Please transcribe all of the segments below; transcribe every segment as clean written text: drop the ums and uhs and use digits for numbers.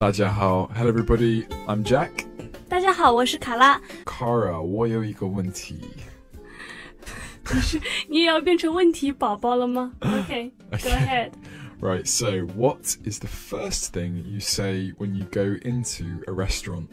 大家好 Hello everybody, I'm Jack. 大家好，我是卡拉。Kara, 我有一个问题。你也要变成问题宝宝了吗？ Okay, go ahead. Right, so what is the first thing you say when you go into a restaurant?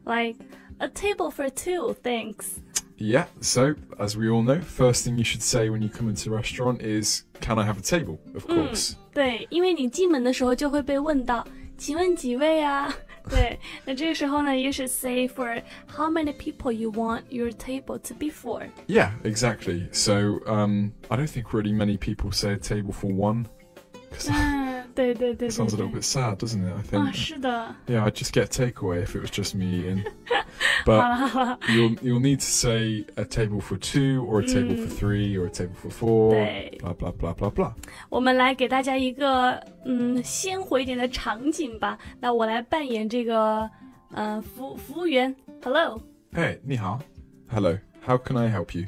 Like, a table for two, thanks. Yeah, so as we all know, first thing you should say when you come into a restaurant is, can I have a table? Of course. 对，因为你进门的时候就会被问到，请问几位啊？对，那这个时候呢 you should say for how many people you want your table to be for. Yeah, exactly. So, I don't think really many people say a table for one. 对 Sounds a little bit sad, doesn't it, I think? 是的。Yeah, I'd just get takeaway if it was just me eating. But you'll need to say a table for two, or a table for three, or a table for four, blah, blah, blah, blah, blah. 我们来给大家一个鲜活一点的场景吧。那我来扮演这个服务员。Hello. Hey, 你好. Hello. How can I help you?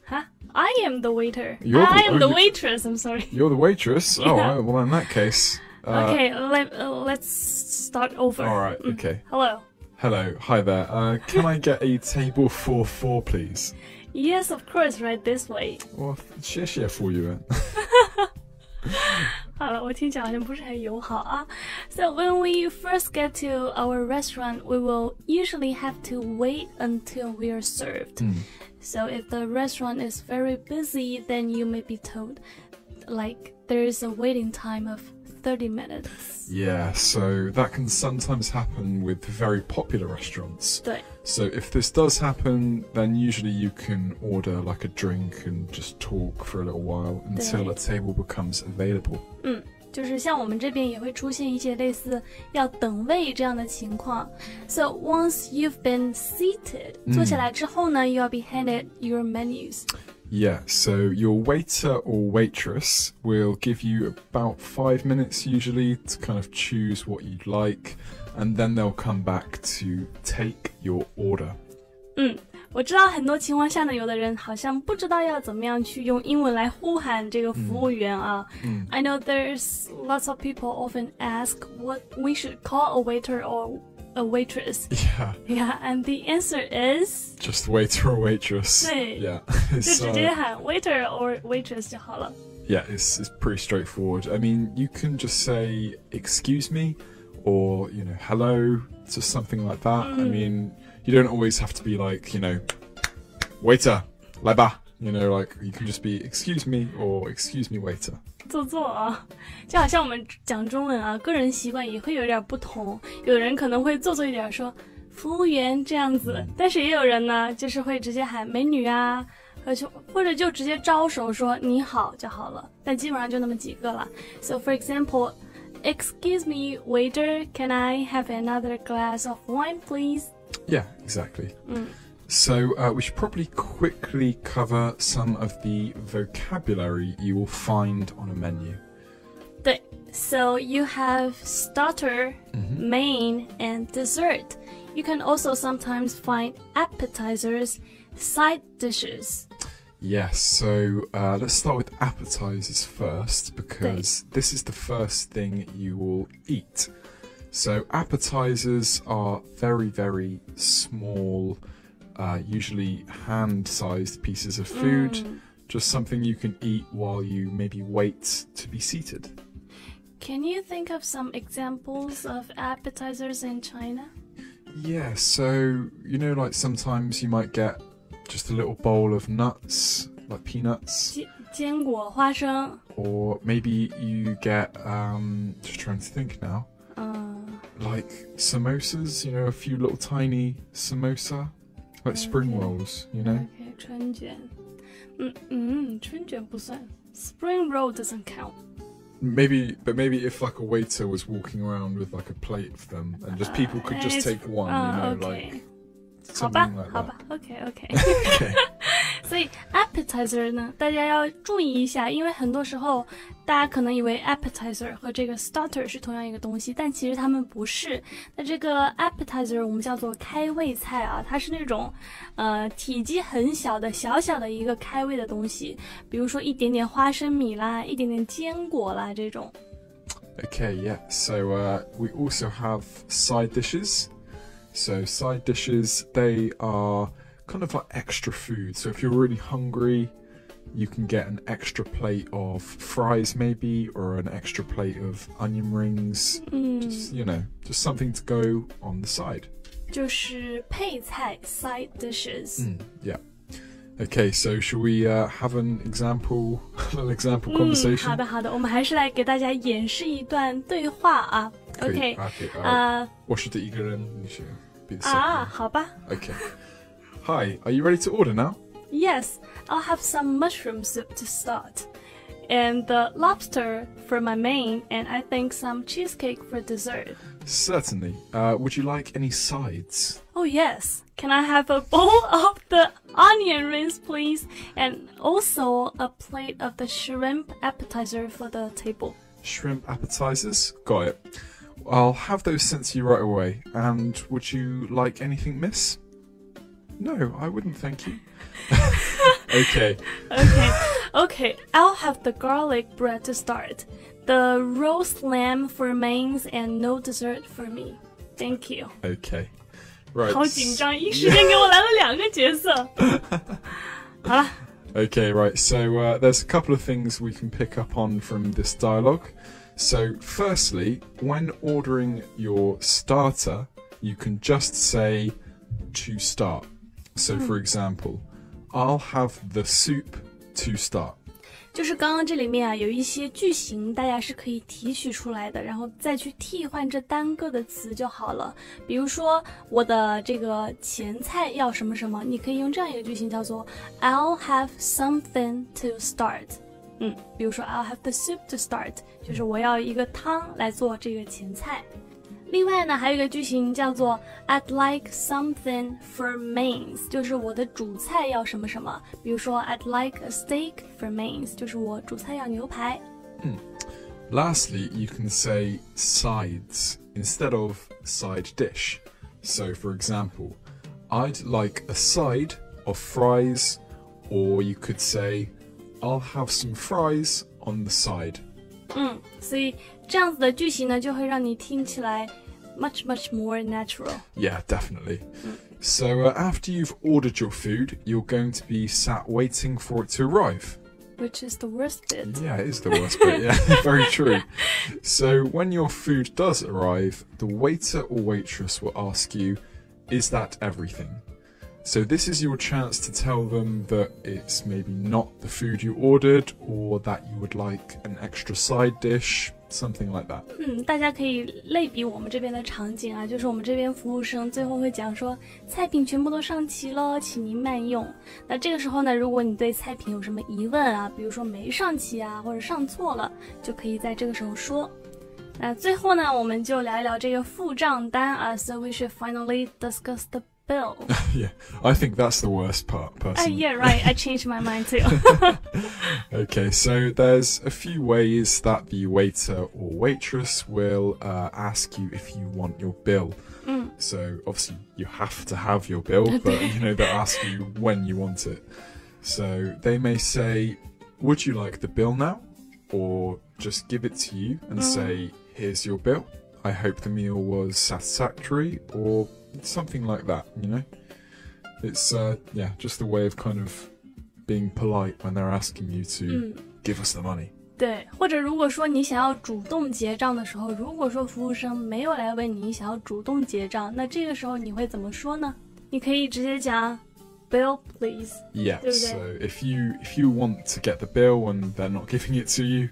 Huh? I am the waiter. I am the waitress. I'm sorry. You're the waitress? Oh, well, in that case... okay, let's start over. All right, okay. Hello. Hello, hi there. Can I get a table for four, please? Yes, of course, right this way. 我谢谢服务员。好了，我听起来好像不是很友好啊。So when we first get to our restaurant, we will usually have to wait until we are served. So if the restaurant is very busy, then you may be told, like, there is a waiting time of 30 minutes. Yeah, so that can sometimes happen with very popular restaurants. 对。So if this does happen, then usually you can order like a drink and just talk for a little while until a table becomes available. 就是像我们这边也会出现一些类似要等位这样的情况。So once you've been seated, 坐下来之后呢 you'll be handed your menus. Yeah, so your waiter or waitress will give you about 5 minutes usually to kind of choose what you'd like, and then they'll come back to take your order. 我知道很多情况下呢，有的人好像不知道要怎么样去用英文来呼喊这个服务员啊。I know there's lots of people often ask what we should call a waiter or a waitress. Yeah, and the answer is just waiter or waitress. 对 Yeah. 就直接喊 waiter or waitress 就好了。Yeah, it's pretty straightforward. I mean, you can just say excuse me, or hello, just something like that. I mean, you don't always have to be like, waiter, 来吧. Like you can just be excuse me or excuse me waiter. 做啊，就好像我们讲中文啊，个人习惯也会有点不同。有人可能会做一点说服务员这样子，但是也有人呢，就是会直接喊美女啊，或者就直接招手说你好就好了。但基本上就那么几个了。So for example, excuse me, waiter, can I have another glass of wine, please? Yeah, exactly. So we should probably quickly cover some of the vocabulary you will find on a menu. 对 So you have starter, main, and dessert. You can also sometimes find appetizers, side dishes. Yes, so let's start with appetizers first, because this is the first thing you will eat. So appetizers are very, very small, usually hand-sized pieces of food, just something you can eat while you maybe wait to be seated. Can you think of some examples of appetizers in China? Yeah, so, like sometimes you might get just a little bowl of nuts, like peanuts. 坚果花生 Or maybe you get, just trying to think now, like samosas, a few little tiny samosa, like spring rolls, Okay, 春卷春卷不算 Spring roll doesn't count. Maybe if like a waiter was walking around with like a plate of them and just people could just take one, okay. like something like that. 好吧 Okay. Okay. 所以 appetizer 呢，大家要注意一下，因为很多时候大家可能以为 appetizer 和这个 starter 是同样一个东西，但其实它们不是。那这个 appetizer 我们叫做开胃菜啊，它是那种体积很小的小小的一个开胃的东西，比如说一点点花生米啦，一点点坚果啦这种。Okay, yeah. So we also have side dishes. So side dishes, they are kind of like extra food. So if you're really hungry, you can get an extra plate of fries maybe, or an extra plate of onion rings. Just, just something to go on the side. 就是配菜 side dishes. Yeah. Okay, so shall we have an example conversation? 好的，我们还是来给大家演示一段对话啊。Okay. Okay. 我是第一个人，你是 be the second. 好吧。Okay. Hi, are you ready to order now? Yes, I'll have some mushroom soup to start, and the lobster for my main, and I think some cheesecake for dessert. Certainly. Would you like any sides? Oh yes. Can I have a bowl of the onion rings, please? And also a plate of the shrimp appetizer for the table. Shrimp appetizers? Got it. I'll have those sent to you right away. And would you like anything, miss? No, I wouldn't, thank you. Okay. Okay. I'll have the garlic bread to start. The roast lamb for mains and no dessert for me. Thank you. Okay. Right. 好紧张，一时间给我来了2个角色。好了。Okay, right. So there's a couple of things we can pick up on from this dialogue. So firstly, when ordering your starter, you can just say to start. So for example, I'll have the soup to start. 就是刚刚这里面啊，有一些句型大家是可以提取出来的，然后再去替换这单个的词就好了。比如说我的这个前菜要什么什么，你可以用这样一个句型叫做 I'll have something to start。比如说 I'll have the soup to start， 就是我要一个汤来做这个前菜。另外呢，还有一个句型叫做 I'd like something for mains， 就是我的主菜要什么什么。比如说 I'd like a steak for mains， 就是我主菜要牛排。Lastly, you can say sides instead of side dish. So for example, I'd like a side of fries, or you could say I'll have some fries on the side. 所以这样子的句型呢，就会让你听起来 much more natural. Yeah, definitely. So after you've ordered your food, you're going to be sat waiting for it to arrive. Which is the worst bit. Yeah, it is the worst bit, yeah, very true. So when your food does arrive, the waiter or waitress will ask you, is that everything? So this is your chance to tell them that it's maybe not the food you ordered, or that you would like an extra side dish, something like that. 大家可以类比我们这边的场景啊，就是我们这边服务生最后会讲说，菜品全部都上齐了，请您慢用。那这个时候呢，如果你对菜品有什么疑问啊，比如说没上齐啊，或者上错了，就可以在这个时候说。那最后呢，我们就聊一聊这个付账单啊。So we should finally discuss the bill. Yeah, I think that's the worst part, personally. Yeah, right. I changed my mind too. Okay, so there's a few ways that the waiter or waitress will ask you if you want your bill. So obviously you have to have your bill, but they'll ask you when you want it. So they may say, would you like the bill now? Or just give it to you and say, here's your bill. I hope the meal was satisfactory, or something like that, It's just a way of kind of being polite when they're asking you to give us the money. 对，或者如果说你想要主动结账的时候，如果说服务生没有来问你想要主动结账，那这个时候你会怎么说呢？你可以直接讲 bill please. Yeah, so if you want to get the bill and they're not giving it to you,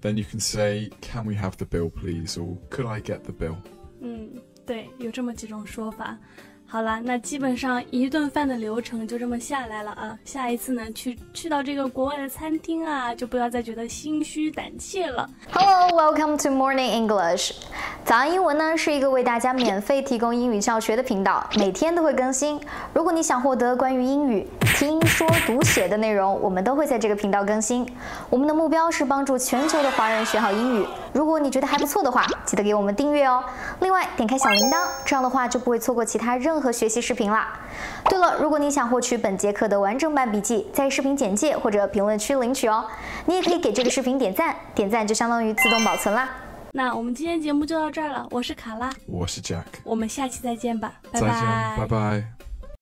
then you can say, can we have the bill please, or could I get the bill? 对，有这么几种说法。好了，那基本上一顿饭的流程就这么下来了啊。下一次呢，去到这个国外的餐厅啊，就不要再觉得心虚胆怯了。Hello, welcome to Morning English. 早安英文呢是一个为大家免费提供英语教学的频道，每天都会更新。如果你想获得关于英语听说读写的内容，我们都会在这个频道更新。我们的目标是帮助全球的华人学好英语。如果你觉得还不错的话，记得给我们订阅哦。另外，点开小铃铛，这样的话就不会错过其他任何学习视频啦。对了，如果你想获取本节课的完整版笔记，在视频简介或者评论区领取哦。你也可以给这个视频点赞，点赞就相当于自动保存啦。那我们今天节目就到这儿了，我是卡拉，我是 Jack， 我们下期再见吧，拜再见，拜，拜拜。